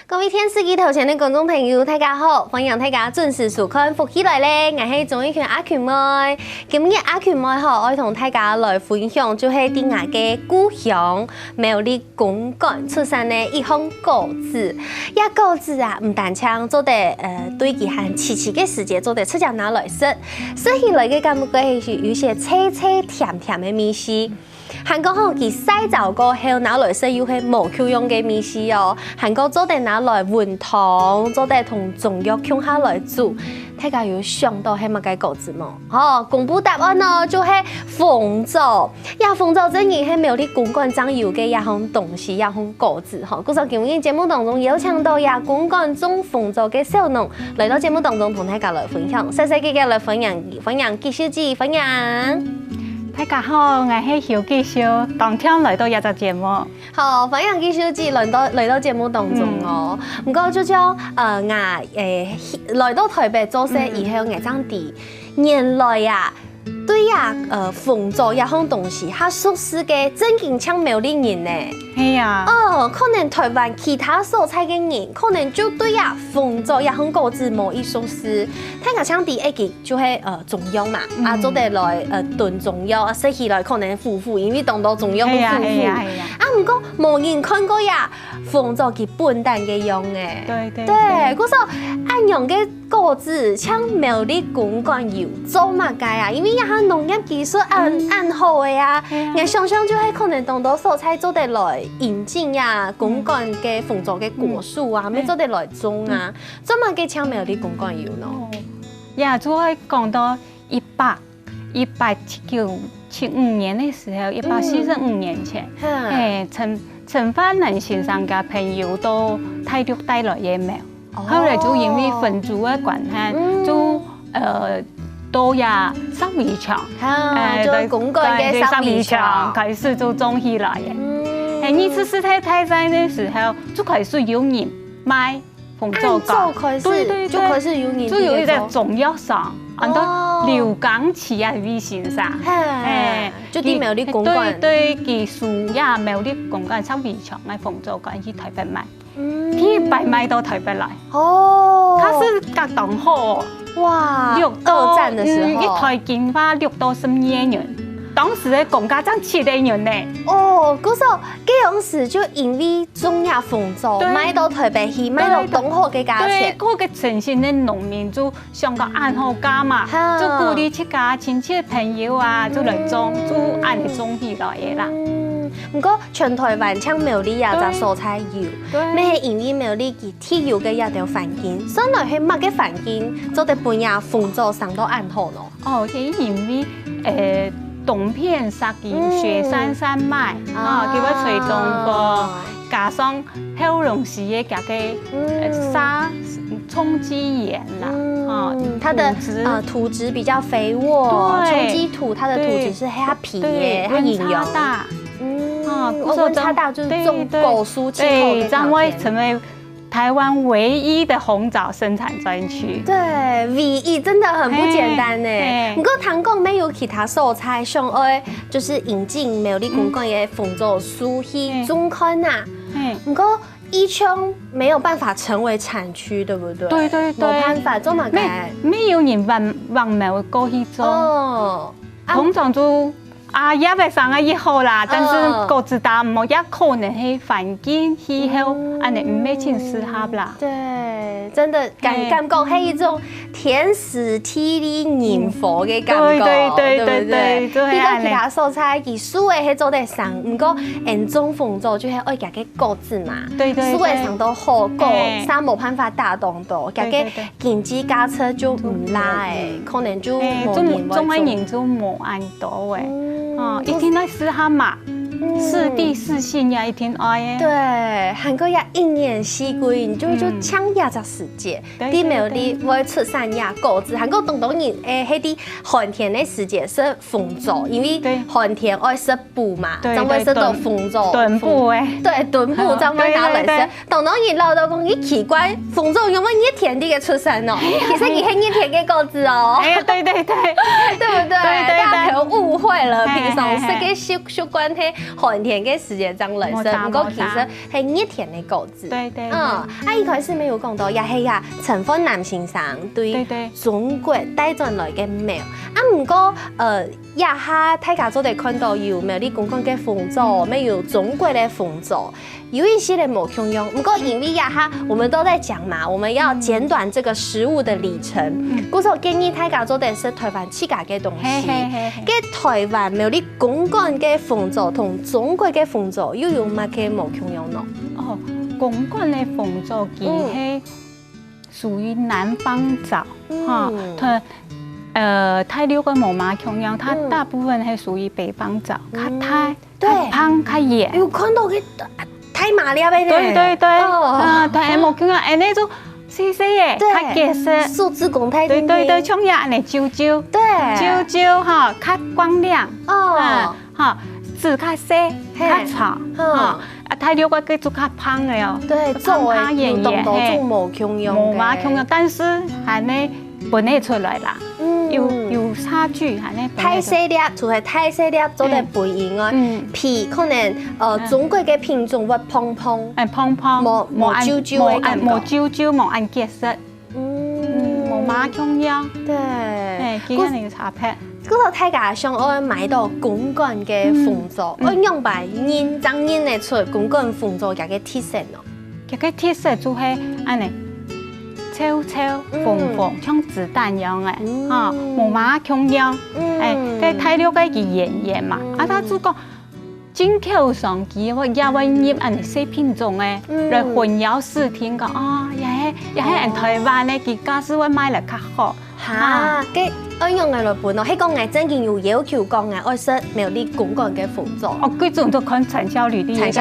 各位电视機頭前的觀眾朋友，大家好，歡迎大家準時收看《福起來咧》，我係鍾意權阿權妹。今日阿權妹我同大家來分享，就係啲我嘅故鄉苗栗公館出產的一項果子。呀果子啊，唔單槍做得對佢係遲遲嘅時節做得出隻拿來食，食起來嘅感覺係有些脆脆甜甜嘅味絲。韓國好佢洗澡過後拿來食又係無口用嘅味絲哦。韓國做得拿來混湯，做得同中藥共下來煮。大家有想到係乜嘅果子冇？哦，公布答案咯，就係鳳爪。呀，鳳爪真係係苗栗公館長有嘅一項東西，一項果子哈。故說今日節目當中邀請到呀公館種鳳爪嘅小農來到節目當中同大家來分享，細細嘅來分享技術字分享。大家好，我係小技術，當天來到一個節目。好，分享技術字來到節目當中哦。唔過就將來到台北做事以後，我爭啲原來呀，對呀，鳳爪一項東西，它屬實嘅真經像苗栗人呢。係啊。哦，可能台灣其他所在嘅人，可能就對呀鳳爪一項果子冇一熟識。睇下像第一個就係中藥嘛，啊做得來燉中藥，食起來可能苦苦，因為當到中藥會苦苦。啊，唔過冇人看過呀鳳爪佢本蛋嘅樣誒。對，嗰時候按樣嘅果子，像苗栗公館有做乜嘅啊？因為一項農業技術按好嘅呀，我想象就係可能當到所在做得來引進呀公館嘅鳳爪嘅果樹啊，咩做得來種啊，做乜嘅像苗栗公館有呢？呀，就係講到1875年嘅時候，145年前，陳發能先生嘅朋友到大陸帶來嘅苗，後來就因為分組嘅關係，就到呀三味場，就公館嘅三味場開始就種起來嘅。二次世界大戰嘅時候，就開始有人賣鳳爪糕，對，就開始有人就有一個中藥商，很多劉剛奇啊李先生，就啲苗栗公館對技術呀苗栗公館三味場嘅鳳爪糕去台北賣，佢白賣到台北來。哦，他是格當好，哇，二戰的時候，一台金花6到12元。當時嘅公價爭7元呢。哦，嗰時候嗰陣時就因為種呀鳳爪賣到台北去，賣到東河嘅價錢。對，嗰個城市嘅農民就想個按好價嘛，就鼓勵自家親戚朋友啊，就來種，就按嚟種起來嘅啦。唔過全台灣像苗栗呀隻蔬菜油，咩係因為苗栗佢天然嘅一條環境，所以係乜嘅環境做得半呀鳳爪上到按好咯？哦，係因為東片沙金雪山脈啊，叫佢隨東個，加上後龍時嘅夾嘅沙充積鹽啦，它的土質比較肥沃，充積土，它的土質是黑皮嘅，它營養大，溫差大就是種果蔬氣候嘅條件，成為台灣唯一的紅棗生產專區，對，唯一真的很不簡單呢。不過談講沒有其他蔬菜，上愛就是引進苗栗公館嘅鳳爪樹去種開吶。不過宜昌沒有辦法成為產區，對不對？對，冇辦法做乜嘅？沒有人往苗過去種，通常就。也未上個以後啦，但是果子大冇一可能係環境氣候，安尼唔係真適合啦。對，真的感覺係一種天時地利人和嘅感覺，對不對？比較其他蔬菜，佢樹嘅係做得上，唔過種鳳爪就係愛夾嘅果子嘛，樹嘅上到好果，沙冇辦法打動到，夾嘅經濟價車就唔拉誒，可能就冇人種嘅人就冇按到誒。一天來試下嘛，試地試性呀，一天愛。對，韓國呀，一年四季就搶呀隻時節，啲苗栗會出產呀果子。韓國東東人喺啲寒天嘅時節食鳳爪，因為寒天愛食補嘛，就會食到鳳爪。燉補誒，對，燉補就會拿來食。東東人老到講，咦奇怪，鳳爪有冇熱天啲嘅出產哦？其實佢係熱天嘅果子哦。哎呀，對，對不對？大家可誤會了。平常食嘅習慣係寒天嘅時節爭來食，不過其實係熱天嘅果子。對對。一開始沒有講到，也係呀，陳芬南先生對中國帶進來嘅苗。不過一下大家都得看到有苗啲公共嘅風俗，沒有中國嘅風俗，有一些嘅冇共用。不過因為一下我們都在講嘛，我們要簡短這個食物的里程。故所建議大家都得食台灣自家嘅東西。嘅台灣苗啲公共嘅風俗同中國嘅風俗又有乜嘅冇共用咯？哦，公共嘅風俗其實屬於南方族，哈，佢。太六個冇馬共用，它大部分係屬於北方族，較太、較胖、較野。有看到佢太麻了呗？對對對，但係冇共用，那種細細嘅，較結實。數字公太對對對，像呀，那焦焦，對，焦焦哈，較光亮，哈，籽較細，較長，哈。太六個佢就較胖嘅哦，對，胖胖圓圓，冇共用，冇馬共用，但是係呢分得出來啦。有差距，係呢。太細粒，除係太細粒做得肥以外，皮可能中國嘅品種會胖胖，胖胖，冇焦焦嘅感覺，冇焦焦，冇按結實，冇馬共用，對，幾個人差別。嗰個大家想愛買到公共嘅風俗，我用白認真認得出公共風俗嘅特色咯。佢嘅特色就係安尼。超超縫縫像子彈一樣嘅，嚇冇馬共用，佢太了解佢圓圓嘛，他就講進口上佢我也會入安尼細品種嘅，來混淆視聽講也係人台灣嘅，佢家是會買嚟較好。嚇，佢愛用嘅來本咯，迄個我真見有要求講嘅，愛識苗啲公共嘅風俗。佢種都看產銷履歷，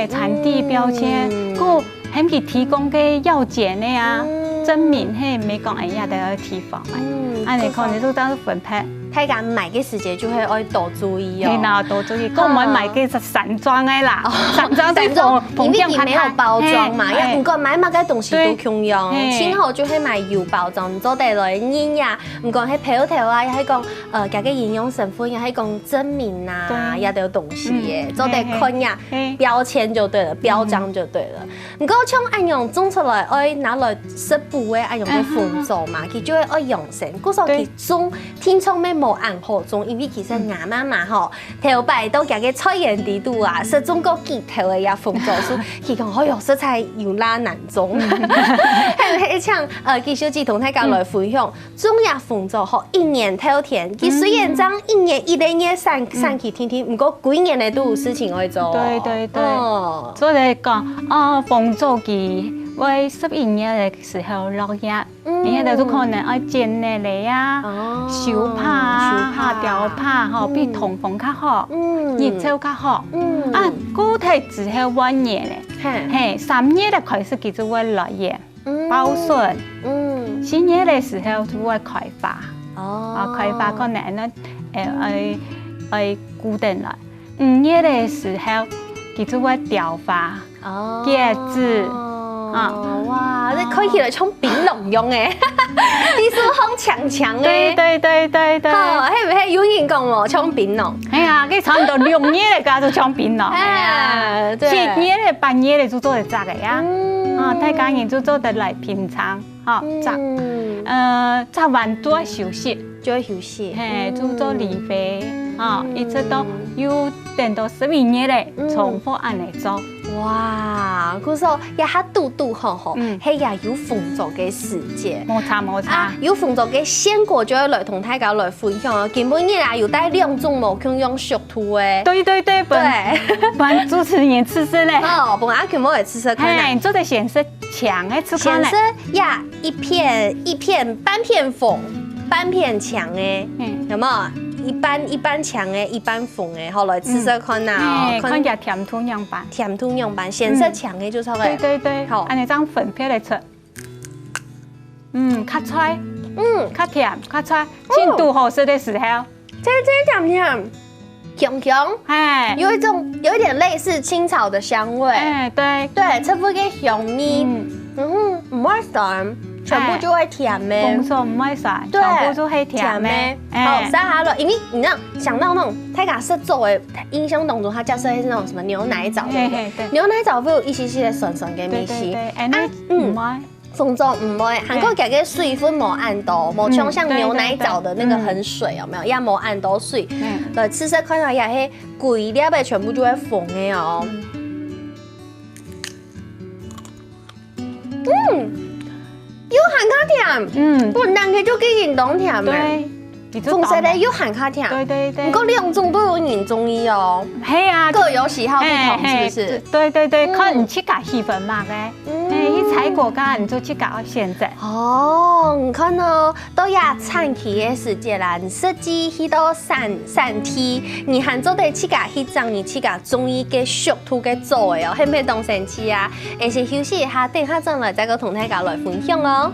產地標籤，個。喺佢提供嘅要件呢啊，證明係美國人家的地方嘅，安尼可能都當分配。大家買嘅時節就係愛多注意哦。係啦，多注意。我唔係買嘅係散裝嘅啦，散裝啲因為佢沒有包裝嘛，因唔過買乜嘅東西都共用。前後就係買有包裝，做得來驗呀。唔講係標條啊，又係講家嘅營養成分，又係講證明啊，也都有東西嘅，做得看呀，標籤就對了，標章就對了。唔過像按樣種出來，愛拿來食補嘅按樣嘅風俗嘛，佢就會愛養成。嗰時候佢種天窗咩？冇按好種，因為其實亞媽媽吼頭擺到家嘅菜園地度啊，食中國幾頭嘅也風俗，佢講哎喲食材有哪難種，係一場佢小姐同大家來分享，中亞風俗吼一年透天，佢雖然講一年一年散去天天，唔過幾年咧都有事情可以做。對對對，所以講風俗佢為11月嘅時候落葉。你喺度都可能愛剪嘅嚟啊，小帕啊，吊帕吼，比通風較好，熱潮較好。古體之後1月咧，嘿，3月咧開始佢就會落葉、報順。4月嘅時候就會開花，開花可能咧誒固定來。5月嘅時候佢就會掉花、結子。哇！你看起來像檳榔用誒，你是好強強誒。對對對對對。係唔係有人講喎？像檳榔。係啊，佢差唔多6月嚟家就像檳榔。7月咧、8月咧就做得雜嘅呀。大家人就做得來品嘗，雜完都要休息，嘿，就做理肥，一直到要等到12月咧，重複按嚟做。哇！嗰時候一下度吼，係也有風俗嘅時節。冇錯。有風俗嘅鮮果就要來同大家來分享。基本日啊，有帶2種冇共用熟圖誒。對，幫主持人吃吃咧。幫阿權冇嚟吃吃看。你做的顯色強誒，吃看咧。顯色呀，一片半片紅，半片強誒，有冇？一般強誒，一般粉誒，後來吃食看啊，看下甜兔樣版，顯色強誒就錯嘅。對，好，按你張粉片嚟出，較脆，較甜，較脆，進度好食的時候，這甜，香，有一點類似青草的香味，對，出乎嘅香味，唔會酸，全部就会甜咩？红枣唔会晒，全部都係甜咩？好，撒下了，因为你知道想到那种泰嘎是作为印象当中，它假设是那种什么牛奶枣，对不对？牛奶枣会有一些些酸酸嘅味系，唔会。凤枣唔会，韩国家嘅水分冇按多，冇像牛奶枣的那个很水，有没有？也冇按多水，对，吃色看到也是贵啲呗，全部就会疯嘅哦。又含卡甜，本人佢就幾然當甜嘅。鳳蛇咧又含卡甜，對。不過兩種都有人中意哦。係啊，各有喜好不同，是不是？對，看你自家喜歡嘛嘅。你採果家你就自家選擇。哦，你看哦，到呀產期嘅時節啦，你設計去到產地，你含做得自家去找你自家中意嘅熟土嘅做嘅哦，係咪當神奇啊？而且休息一下，等下轉來再個同大家來分享哦。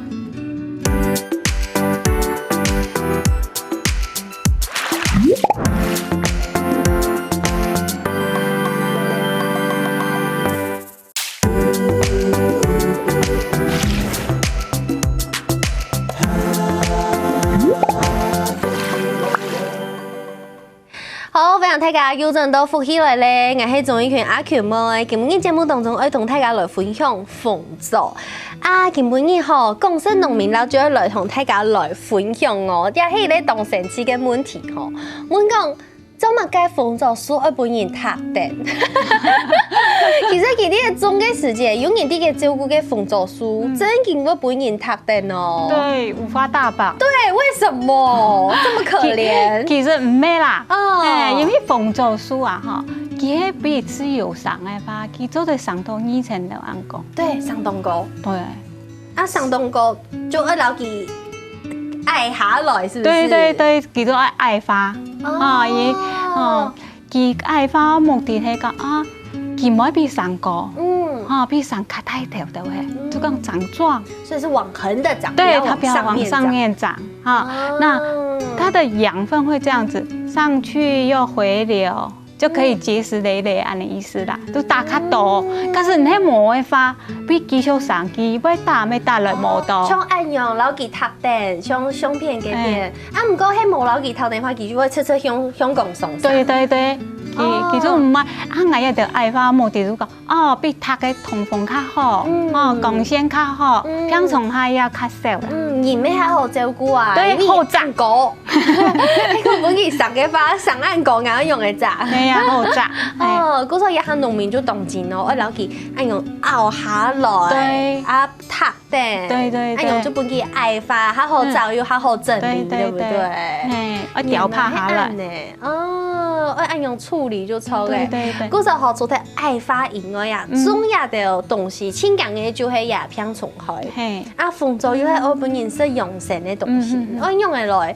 好，非常大家又陣到福起來咧，我係鍾意群阿權妹，今日節目當中愛同大家來分享鳳枣。啊，今日吼廣式農民啦，就要來同大家來分享哦，也係咧當神奇嘅問題吼。我講做乜嘅鳳枣樹愛本人塌定？其實佢哋嘅種嘅時節，有人哋嘅照顧嘅鳳枣樹，真見過本人塌定哦。對，五花大綁。對，為什麼這麼可憐？其實唔係啦，因為鳳枣樹啊，哈，佢係比自由上嘅吧，佢做得上到2層樓安高。對，上冬高。對。啊，上冬高就愛留佢愛下來，是不是？對，佢都愛花。佢愛花目的係講啊，佢唔可以比上高。比上卡太條的誒，就講長壯，所以是往橫的長，對，它不要往上面長那它的養分會這樣子上去又回流，就可以結實累累安的意思啦，都打卡多。但是你冇嘅花，比繼續上去，會打沒打來冇到。像按用老吉塔頂，像相片嗰邊，啊唔過喺冇老吉塔頂花，佢就會出向共送。對。其實唔係，我一條愛花目的就講，比他嘅通風較好，光線較好，平常下也較少啦。而咩係好照顧啊？對，好雜果。呢個本嚟上嘅花，上岸果啱用嘅雜。係啊，好雜。嗰時候一下農民就動錢咯，我留佢按用拗下來，啊塔頂，對，按用就本嚟愛花，較好照又較好整理，對不對？我調拍下來。按用處理就錯嘅。對。嗰時候做得愛花以外呀，種呀的東西，清講嘅就係也偏重開。啊，鳳枣又係我本人是用成嘅東西，我用嚟來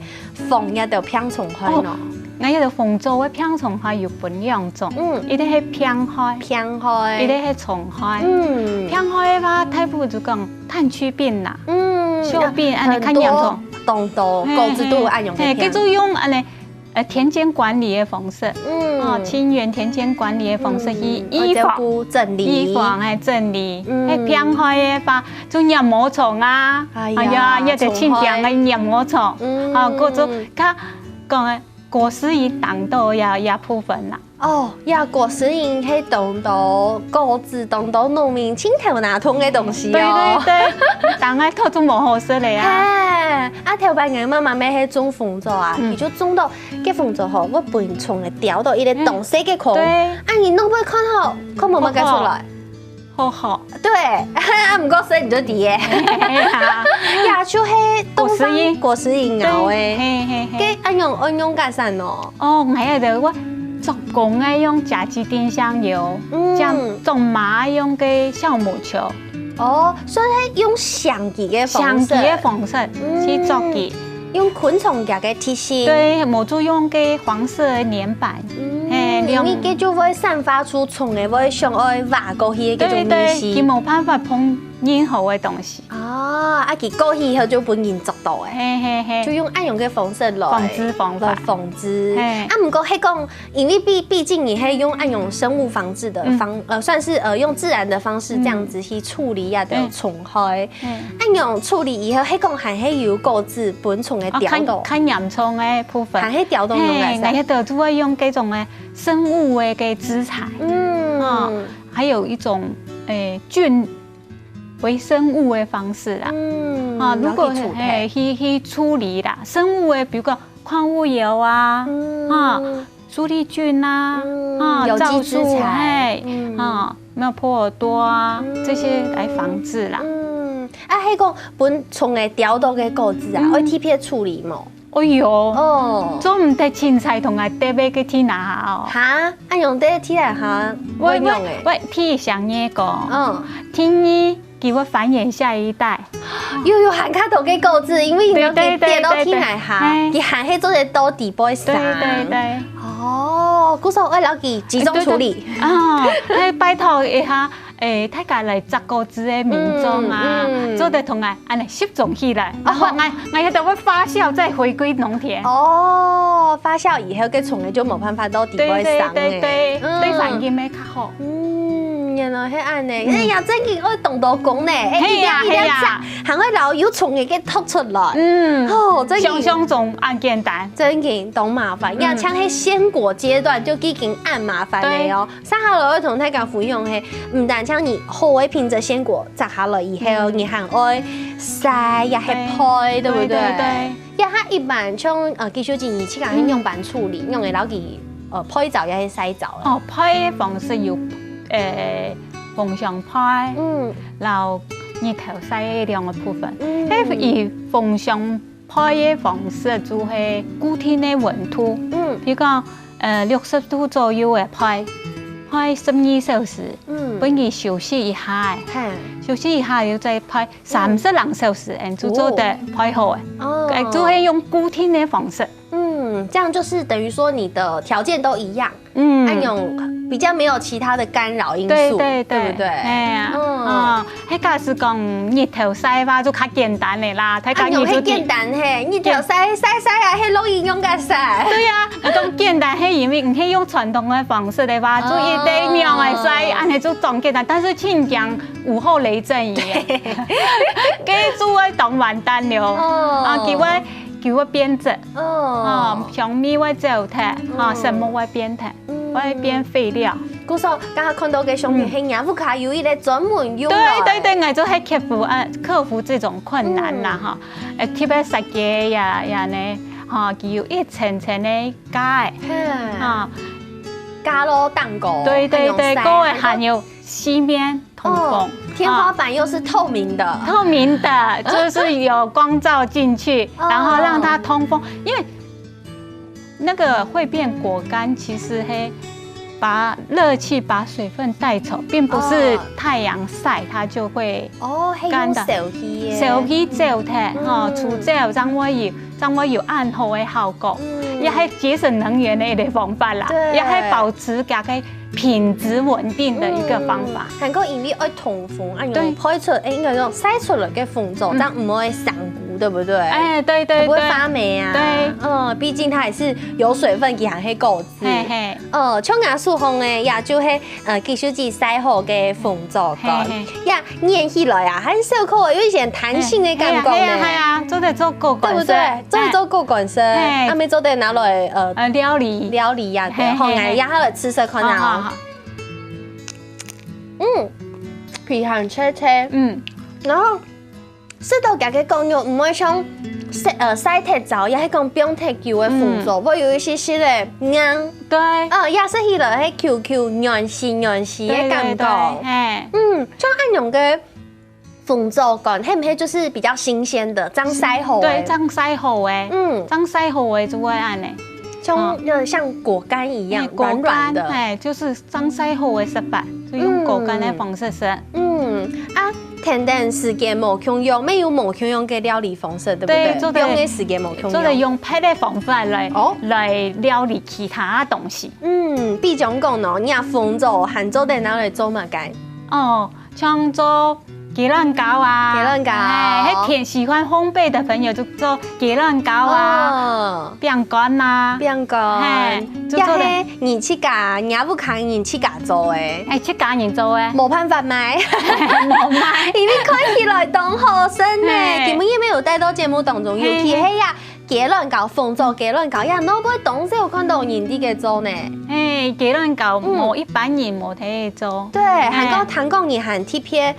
鳳呀就偏重開咯。我一條鳳枣嘅偏重開有分兩種，一啲係偏開，一啲係重開。偏開嘅話，大部分就講炭疽病啦，小病安尼較嚴重，凍到高脂度按用嘅。佢就用安尼。田間管理的方式，清園田間管理的方式去預防整理，偏開嘅話就入毛蟲啊，一隻清涼嘅入毛蟲，嗰種佢講嘅果實已擋到也部分啦。果實已係擋到果子擋到農民清頭拿通嘅東西哦。對，但係都冇好食嚟啊。頭班人媽媽咩係種鳳枣啊，佢就種到嘅鳳枣後，我本從嚟掉到一個洞細嘅孔，你弄不看好，佢冇乜解出來。好。對，唔過水唔咗啲嘅。呀，就係果實營熬嘅。嘅按用解散咯。我係我。做工愛用甲基丁香油，種麻用嘅酵母球。所以用香雞嘅方式去做嘅，用昆蟲夾嘅貼線。對，冇做用嘅黃色粘板。因為佢就會散發出蟲嘅會上愛挖過去嘅嗰種味。佢冇辦法碰任何的东西。哦，啊，佢过去以后就本人做到诶，嘿嘿嘿，就用暗用嘅方式来纺织方法来纺织。嘿啊，唔过迄讲，因为毕竟你系用暗用生物防治的算是用自然的方式这样子去处理啊，就虫害。暗用处理以后，迄讲还系要购置本虫嘅调度，看严重的部分，还系调度用来那些都会用这种的生物的给资材，还有一种菌微生物的方式啦，如果去处理啦，生物的比如说矿物油啊，苏力菌啊，有机资材，没有波尔多啊，这些来防治啦。啊，迄个本虫的调度嘅购置啊，会特别处理冇？哎呦，做唔得青菜同埋得俾佢天拿下哦。哈，按用得天拿下，我用诶。喂，天想嘢讲，天呢叫我繁衍下一代。又喊卡头嘅购置，因为你跌到天拿下，你喊迄做嘅多底波啥？对对。哦，故说我了解集中处理。拜托一下。大家嚟摘果子嘅民眾啊，做得同埋安尼集中起來，然後我喺度會發酵，再回歸農田。哦，發酵以後嘅蟲咧就冇辦法到地位上嘅，對環境咪較好。原來係安尼，哎呀，真係我動到講咧，一點摘，行開老有蟲嘅嘅突出來。哦，想象中按簡單，真嘅懂麻煩。呀，像喺鮮果階段就已經按麻煩嘅哦。三號樓同大家分享係，唔但像你後尾憑着鮮果摘下來以後，你還愛曬也係配，對不對？對。呀，它一般像技術建議，即係用板處理，用嘅老幾配皂也係曬皂。哦，配方式要。風上派，然後日頭曬兩個部分。而風上派嘅方式就係固定嘅溫度，比如講60度左右嘅派12小時，俾佢休息一下，休息一下又再派32小時，就做得派好嘅。就係用固定嘅方式。這樣就是等於說你的條件都一樣，那種比較沒有其他的干擾因素，對不對？迄個是講日頭曬吧，就較簡單的啦。用迄簡單嘿，日頭曬啊，迄老營養個曬。對啊，咁簡單係因為唔係用傳統的方式的話，就一堆尿來曬，安尼就裝簡單。但是親像午後雷陣一樣，給做個當完蛋了，叫我編織，香米我走睇，什麼我編睇，我編廢料。故說剛才看到嘅相片係亞夫卡有一個專門用。對，我就係克服這種困難啦，哈，特別設計呀呢，叫一層層的加，加咯蛋糕。對，嗰個還有西面通風。天花板又是透明的，就是有光照進去，然後讓它通風。因為那個會變果乾，其實係把熱氣把水分帶走，並不是太陽曬它就會乾的。手機照睇，除照讓我有暗號的效果，也係節省能源的一個方法啦，也係保持家嘅品質穩定的一個方法。韓國因為愛通風，按用配出應該講曬出來嘅風罩，但唔會上糊，對不對？對，不會發霉啊。對，畢竟它也是有水分，佢還係固質。像亞樹紅嘅，也就係技術機曬好嘅風罩乾，呀粘起來啊，很小顆，有一些彈性嘅感覺呢。係啊，做得做果乾，對不對？做果乾色，阿妹做得拿來料理呀，對，好愛呀，來吃色看啊。皮很脆脆，然後食到家嘅講又唔會像曬鐵皂，也係講不用太久嘅風罩，會有一些些嘅硬，對，也食起來係 QQ 軟絲嘅感覺，像按用嘅風罩乾，係唔係就是比較新鮮的，剛曬好？對，剛曬好誒，剛曬好誒就會按呢。像果乾一樣軟軟的，就是剛曬好的食法，就用果乾的方式食。天然時間冇共用，沒有冇共用嘅料理方式，對不對？用嘅時間冇共用，就是用別的方法來料理其他東西。比如講呢，你風罩、鹹做的拿來做乜嘅？像做鸡卵糕啊，鸡卵糕，还喜欢烘焙的朋友就做鸡卵糕啊，饼干啊，饼干，也係二七家，也不看二七家做誒，七家人做誒，冇辦法買，冇買，因為看起來當好生呢，根本也沒有帶到節目當中，尤其係呀。雞卵糕，鳳做雞卵糕，呀，我唔會當時有看到人哋嘅做呢。雞卵糕冇一般人冇睇做。對，韓國人係貼片，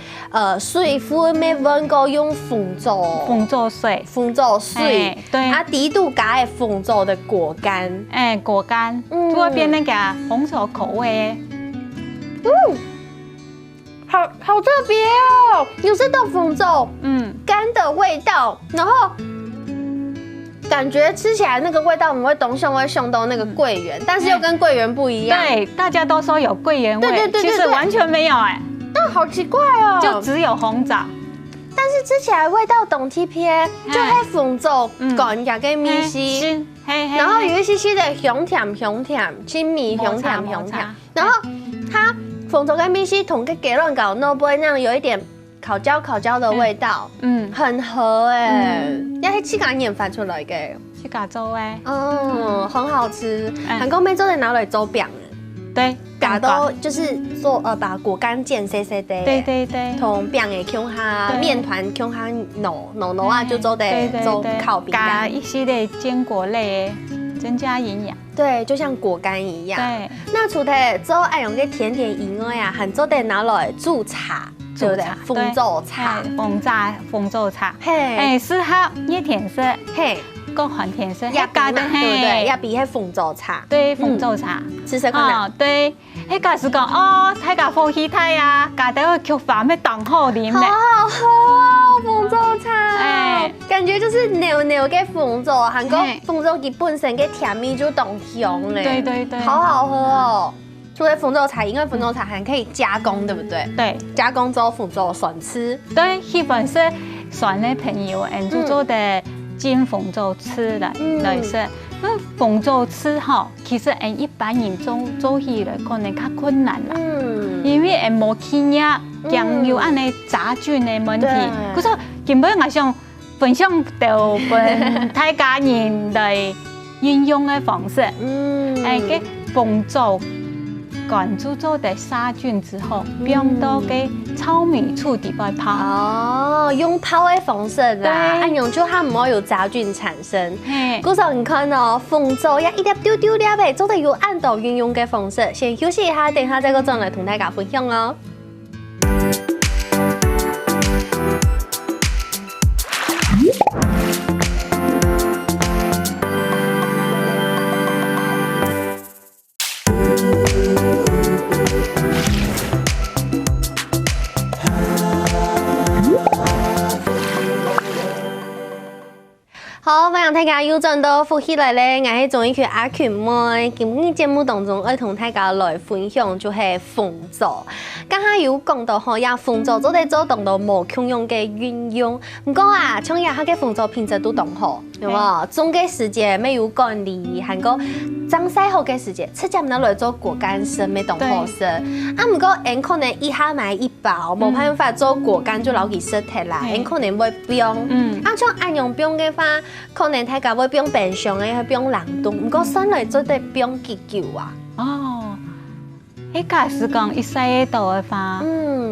水分咩溫過用鳳做。鳳做水。鳳做水。對。啊，底度加係鳳做的果乾。果乾。就會變那個紅酒口味。好特別哦！有這道鳳做，乾的味道，然後。感覺吃起來那個味道，我們會東想會想到那個桂圓，但是又跟桂圓不一樣。對，大家都說有桂圓味，其實完全沒有哎。但好奇怪哦，就只有紅棗。但是吃起來味道懂貼片，就係鳳做乾夾嘅米絲，然後有一些些的香甜，青米香甜。然後它鳳做嘅米絲同個雞卵糕no boy那樣有一點。烤焦的味道，很合哎，也係自家研發出來嘅，自家做誒，很好吃。韓國妹做的拿來做餅，對，餅都就是做把果乾剪細細的，對，同餅嘅腔下麵團腔下糯啊，就做的做烤餅乾，加一些的堅果類，增加營養。對，就像果乾一樣。對，那除咗做愛用嘅甜點以外啊，還做的拿來煮茶。對不對？鳳做茶，鳳做茶，適合熱甜色，各款甜色，也加的，對不對？也比係鳳做茶，對，鳳做茶，試試看。對，迄個是講哦，睇個歡喜睇啊，加啲去飯咩當好飲咧，好好喝哦，鳳做茶，感覺就是牛嘅鳳做，韓國鳳做佢本身嘅甜味就當香咧，對，好好喝哦。除了鳳做茶，因為鳳做茶還可以加工，對不對？對，加工之後鳳做酸吃。對，基本是酸的朋友，就做的煎鳳做吃來說，那鳳做吃哈，其實一般人做起來可能較困難啦，因為冇氣壓，醬油安尼雜菌的問題。可是根本我想分享到本大家人來運用的方式，個鳳做。趕煮做的殺菌之後，用到嘅糙米醋底來泡。哦，用泡的方式啦，按用就它唔會有雜菌產生。嗰時候你看哦，鳳做也一粒丟粒嘅，做得有按道運用嘅方式。先休息一下，等下再個轉來同大家分享哦。好，歡迎大家又轉到福喜來咧，我係綜藝圈阿權妹。今日節目當中，我同大家來分享就係鳳做。剛才有講到吼，呀鳳做做得做當到無共用嘅運用。唔過啊，像呀下嘅鳳做品質都當好，有冇？種嘅時節沒有管理，還個長曬好嘅時節，直接拿來做果乾生咪當好食。啊，唔過因可能一下買一包，冇辦法做果乾就留佢實體啦，因可能會冰。啊，像按用冰嘅話。可能大家會冰冰箱嘅，去冰冷凍，唔過上來做得冰幾久啊？哦，迄個是講一曬到嘅話，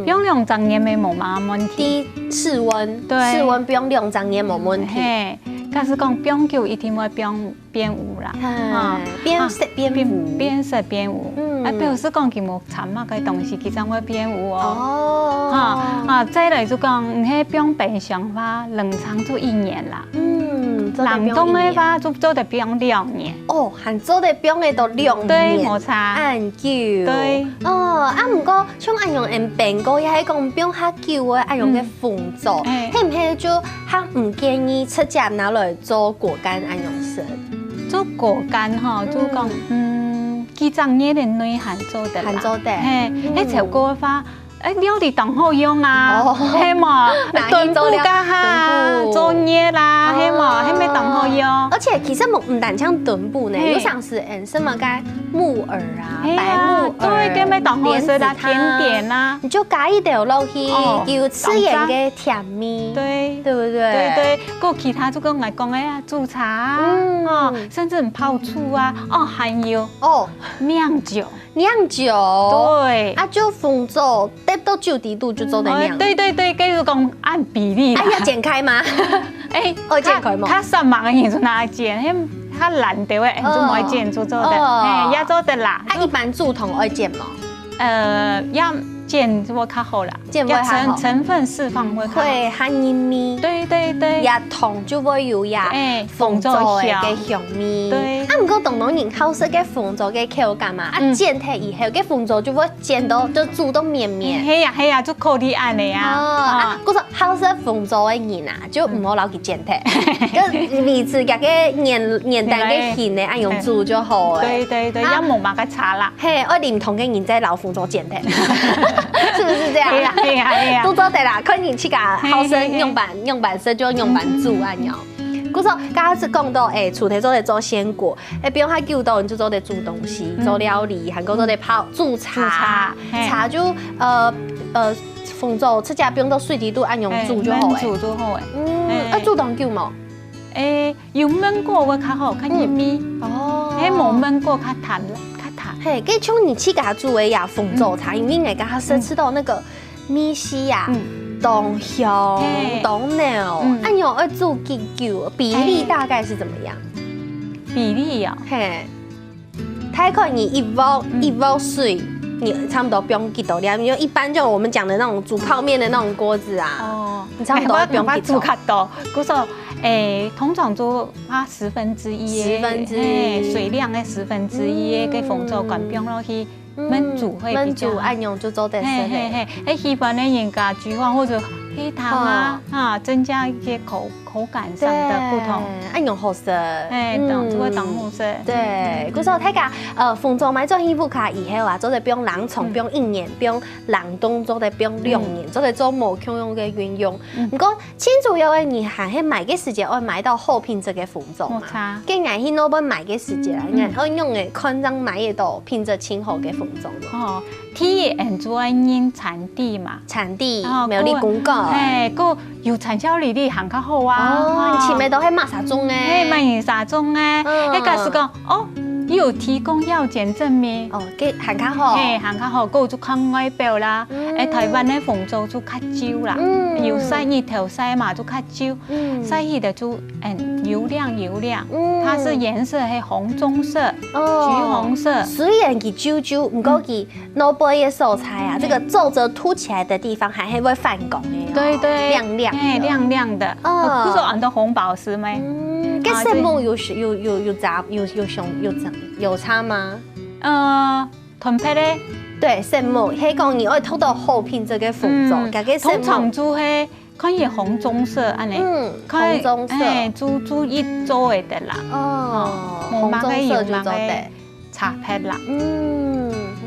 冰2-3年沒冇乜問題。室溫，室溫冰2-3年冇問題。但是講冰久一定會變糊啦，變色變糊，變色變糊。表示講佢冇產物嘅東西，佢就會變糊哦。再來就講，你喺冰箱話冷藏就1年啦。冷凍的話就做得冰2年。哦，還做得冰的都2年。對，冇差。按久。對。哦，啊，唔過像按用冰過，也係講冰較久嘅，按用嘅鳳做，係唔係就較唔建議直接拿來做果乾按用食？做果乾哈，就講幾張嘢嘅內涵做得啦。涵做得。迄潮果嘅話。料理當好用啊，係嘛？燉布噶哈，做熱捏啦，嘿嘛，嘿没当好用。而且其实唔单像墩布呢，有像是什么该木耳啊、白木耳，对，跟没当好吃啦，甜点啦，你就加一点落去，有吃盐嘅甜味，对，对不对？对对，还其他就跟我讲哎呀，煮茶哦，甚至泡醋啊，哦，还有酿酒。酿酒，对，啊，就红酒得到90度就做得酿。对对对，继续讲按比例。哎，要剪开吗？哎，要剪开吗？他上忙的时候拿剪，因为他懒得哎，就冇剪做的，哎，也做的啦。啊，一般煮桶会剪吗？要剪会较好啦，剪会较好，成分释放会会较黏密。对对对，也桶就会有红酒嘅香味。对，啊，唔过当然人好食嘅红酒嘅口感嘛，啊煎开以后嘅红酒就会煎到就煮到绵绵。系呀系呀，就靠你按的呀。啊，嗰个好食红酒嘅人啊，就唔好留佢煎开，咁每次夾嘅黏蛋嘅馅咧，按用煮就好。对对对，要冇麻嘅茶啦。嘿，我唔同嘅人在老红酒煎开。是不是这样？对呀，都做得啦。可能去甲好生用板色就用板煮安样。故说刚刚是讲到厝内做得做鲜果，不用他久到，你就做得煮东西、做料理，韩国做得煮茶，茶就红酒出家不用到水底度按用煮就好诶。煮就好诶。煮当久冇？有焖过会较好，较黏密。哦。冇焖过较淡啦。嘿，跟像你去给它煮的呀，红酒茶，因为你给它吃到那个米稀呀、冬香、冬牛，按用要煮几久？比例大概是怎么样？比例呀，嘿，它可能你一煲水，你差不多不用几多量，因为一般就我们讲的那种煮泡面的那种锅子啊，你差不多不用几多。煮较多，故说。通常做它1/10，水量的1/10嘅红酒管冰落去焖煮会比较。按用就做得是嘿，一般的人家菊花或者黑糖增加一些口感上的不同。按用好食，就会当好食。对，故说大家红酒买做幸福卡以后啊，做得不用冷藏，不用1年，不用冷冻，做得不用2年，做得做无共用的运用。不过庆祝要为你还是买个时间，要买到好品质的红酒嘛。跟爱去那边买个时间啦，爱用的看上买得到品质清好的红酒嘛。天然做因产地嘛，产地没有你公告，个有产销履历行较好啊。前面都系马啥种诶，马啥种诶，那个是讲有提供药检证明给行较好，行较好，有就看外表啦。台湾的红酒就较少啦，有晒一头晒嘛就较少，晒起的就油亮，它是颜色是红棕色、橘红色。虽然它酒，不过它脑杯的素菜啊，这个皱褶凸起来的地方还会反光的，对，亮亮的，不是很多红宝石吗？跟圣木有差吗？纯配嘞，对，圣木，迄讲你爱偷到好品质嘅红酒，通常做迄可以红棕色安尼，红棕色，煮一做会得啦，红棕色就做得茶配啦，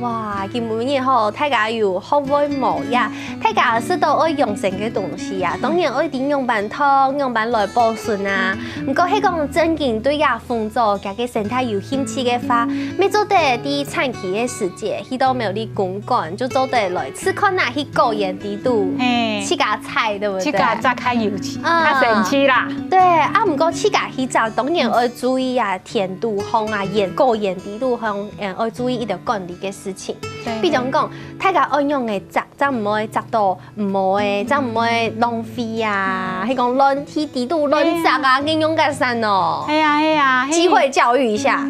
哇，今日吼，大家有好会无呀？大家是都爱用成嘅东西啊，当然爱点用板汤、用板来保存啊。不过迄讲真正对呀红酒家嘅生态有兴趣嘅话，没做得啲产期嘅世界，去到没有你公馆就做得来吃看哪去高盐低度，去家菜对不对？去家炸开油漆，较神奇啦。对啊，不过去家去炸，当然要注意啊，甜度、烘啊、高盐低度烘，要注意一条管理嘅事情。比如讲，大家爱用的炸，咱唔会炸到唔好诶，咱唔会浪费啊。迄讲乱去低度乱炸啊，跟用个啥哦？系啊，机会教育一下。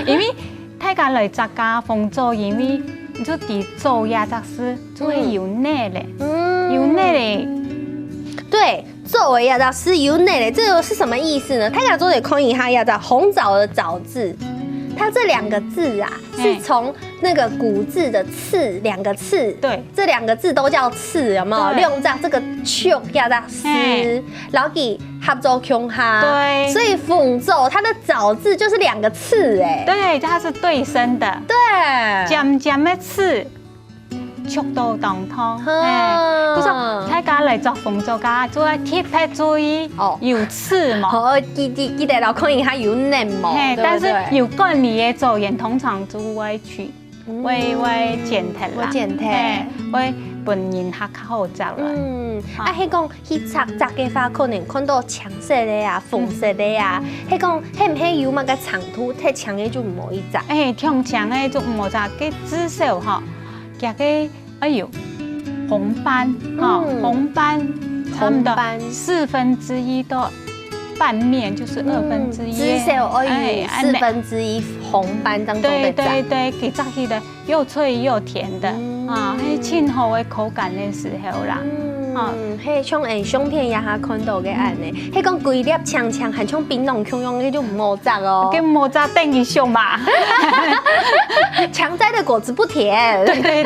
因为大家来炸家红酒，因为你就伫做呀，杂事就会有内嘞，有内嘞。对，作为亚杂是有内嘞，这个是什么意思呢？大家做得看一下亚杂红枣的枣字。它这2个字啊，是从那个古字的刺2个刺，对，这2个字都叫刺，有没有？用在这个秋亚的诗，然后给合作穷哈，对，所以凤奏它的枣字就是2个刺，对，它是对声的，对，尖尖的刺，速度當通。佢說大家嚟做鳳做家，做特別注意有刺嘛。記得老可以它有嫩毛，但是有管理嘅做人通常就會去會剪脫啦，會本人較好做啦。迄講去摘嘅話，可能看到橙色的啊、紅色的啊，迄講迄唔係有乜個長途，太長嘅就唔可以摘。長長嘅就唔好摘，佢至少嗬，夾嘅哎呦紅斑，紅斑差唔多1/4到半面，就是1/2。至少可以1/4紅斑當中的摘。對，佢摘起來又脆又甜的啊，係清好嘅口感嘅時候啦。迄像相片也下看到嘅安尼，迄講規粒長長，係像檳榔香樣，迄就唔好摘哦。跟莫摘等於上嘛。強摘的果子不甜。對，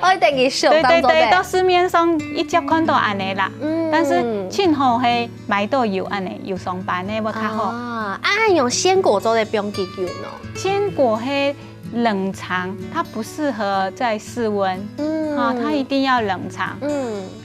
我等於上。對，到市面上一直看到安尼啦。但是清好係買到有安尼有上班嘅，我較好。用鮮果做的不用幾久呢？鮮果係冷藏，它不適合在室溫。它一定要冷藏。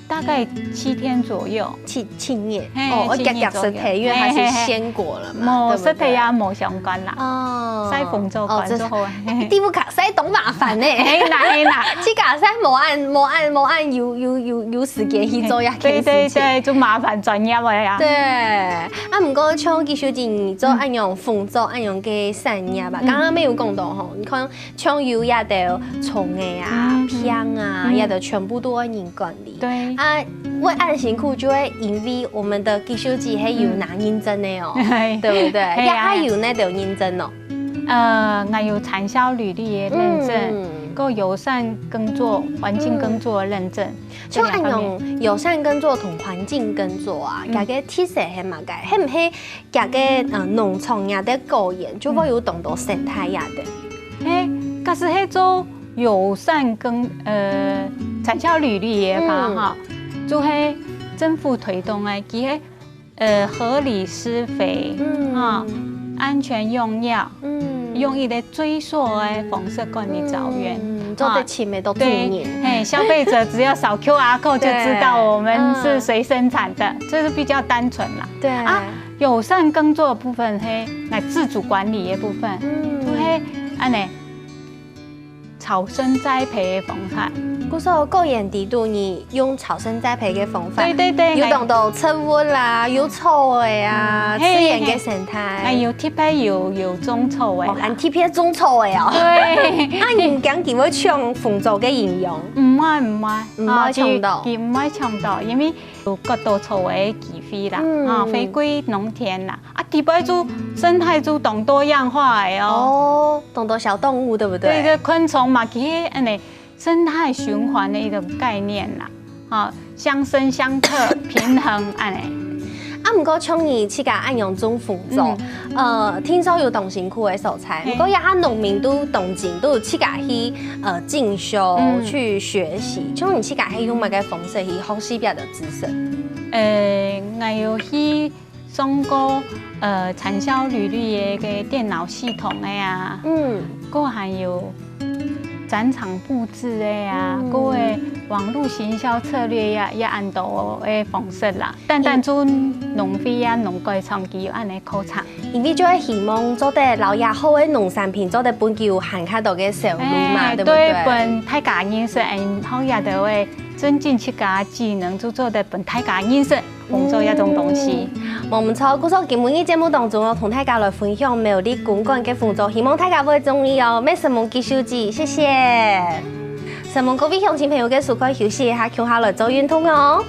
大概7天左右，7日。我夾實體，因為它是鮮果了嘛，冇實體也冇相關啦。西鳳做慣就好啊。啲不夾西懂麻煩呢。嗱，只夾西冇按有時間去做一件事情。對，就麻煩專業嘅呀。對，唔過像技術員做按用鳳做按用嘅產業吧，剛剛沒有講到吼，你看像有也得蟲嘅啊、香啊，也得全部都要人管理。對。為按辛苦就會因為我們的技術機係有拿認證的哦，對不對？也還有那條認證哦。我有產銷履歷嘅認證，個友善耕作、環境耕作嘅認證。像按用友善耕作同環境耕作啊，家個特色係乜嘅？係唔係家個農場也得高研，就會有懂到生態也得。可是係做友善耕產銷履歷嘅話哈。就係政府推動嘅，佢係合理施肥，安全用藥，用一個追溯嘅方式管理草原，做得起咪都注意。消費者只要掃 QR code 就知道我們是誰生產的，這是比較單純啦。對啊，友善耕作的部分係嚟自主管理嘅部分，就係安尼草生栽培嘅方法。嗰時候高鹽地度，你用草生栽培嘅方法，對，有懂到植物啦，有草嘅啊，自然嘅生態，有特別有種草嘅，還特別種草嘅哦。對，你唔講佢會搶鳳做嘅營養，唔會搶到，佢唔會搶到，因為有各多草嘅機會啦，回歸農田啦，特別做生態做懂多樣化嘅哦，懂到小動物，對不對？對，昆蟲嘛，佢安尼。生態循環的一種概念啦，相生相克，平衡安尼。唔過像你自家按用種鳳做，聽說有動辛苦嘅素材，不過也下農民都動靜都有自家去進修去學習，像你自家係用乜嘅方式去學習別的知識？我有去上過產銷履歷嘅電腦系統嘅呀，個還有。展場佈置的呀，各位網絡行銷策略也按照的方式啦。但做農會啊、農改場佢要按嚟考察，因為就係希望做得老也好嘅農產品，做得本叫行卡到嘅收入嘛，對不對？對，本大家認識，好也得會增進自家技能，就做得本大家認識，工作一種東西。冇唔錯，嗰時候今日嘅節目當中，我同大家來分享苗栗公館嘅鳳做，希望大家會中意哦。咩什麼技術機，謝謝。什麼各位鄉親朋友嘅，趕快休息一下，坐下來做運動哦。